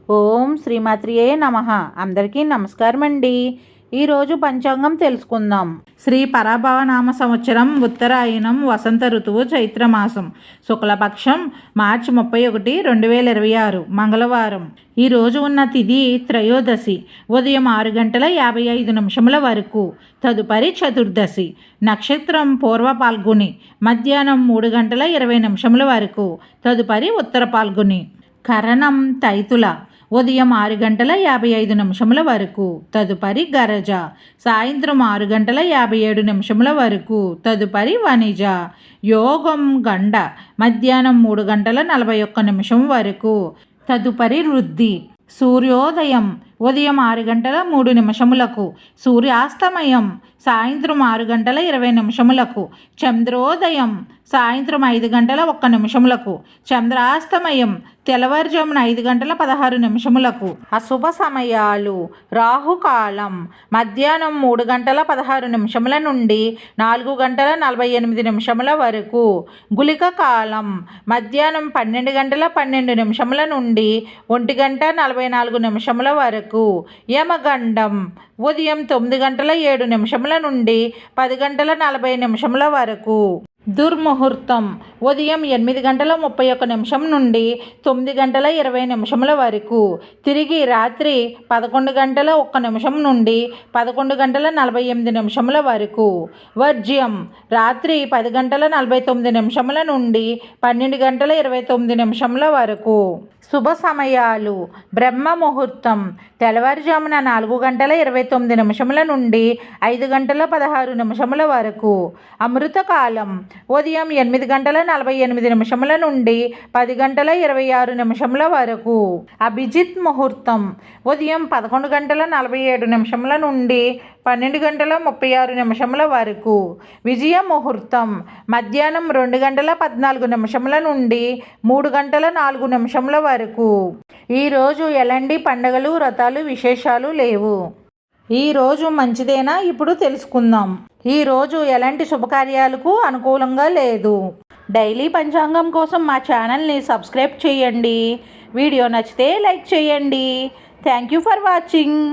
ఓం శ్రీమాత్రియే నమః. అందరికీ నమస్కారం అండి. ఈరోజు పంచాంగం తెలుసుకుందాం. శ్రీ పరాభవనామ సంవత్సరం ఉత్తరాయణం వసంత ఋతువు చైత్రమాసం శుక్లపక్షం మార్చి 31, 2026 మంగళవారం. ఈరోజు ఉన్న తిథి త్రయోదశి ఉదయం 6:55 వరకు. తదుపరి చతుర్దశి. నక్షత్రం పూర్వ పాల్గొని మధ్యాహ్నం 3:20 వరకు. తదుపరి ఉత్తర పాల్గొని. కరణం తైతుల ఉదయం 6:55 వరకు. తదుపరి గరజ సాయంత్రం 6:57 వరకు. తదుపరి వనిజ. యోగం గండ మధ్యాహ్నం 3:41 వరకు. తదుపరి వృద్ధి. సూర్యోదయం ఉదయం 6:03 సూర్యాస్తమయం సాయంత్రం 6:20 చంద్రోదయం సాయంత్రం 5:01 చంద్రాస్తమయం తెల్లవారుజామున 5:16 అశుభ సమయాలు. రాహుకాలం మధ్యాహ్నం 3:16 నుండి 4:48 వరకు. గుళిక కాలం మధ్యాహ్నం 12:12 నుండి 1:44 వరకు. యమగండం ఉదయం 9:07 నుండి 10:40 వరకు. దుర్ముహూర్తం ఉదయం 8:31 నుండి 9:20 వరకు. తిరిగి రాత్రి 11:01 నుండి 11:48 వరకు. వర్జ్యం రాత్రి 10:49 నుండి 12:29 వరకు. శుభ సమయాలు. బ్రహ్మ ముహూర్తం తెల్లవారుజామున 4:29 నుండి 5:16 వరకు. అమృతకాలం ఉదయం 8:48 నుండి 10:26 వరకు. అభిజిత్ ముహూర్తం ఉదయం 11:47 నుండి 12:36 వరకు. విజయ ముహూర్తం మధ్యాహ్నం 2:14 నుండి 3:04 వరకు. ఈరోజు ఎలాంటి పండుగలు, వ్రతాలు, విశేషాలు లేవు. ఈరోజు మంచిదేనా ఇప్పుడు తెలుసుకుందాం. ఈరోజు ఎలాంటి శుభకార్యాలకు అనుకూలంగా లేదు. డైలీ పంచాంగం కోసం మా ఛానల్ని సబ్స్క్రైబ్ చేయండి. వీడియో నచ్చితే లైక్ చేయండి. Thank you for watching.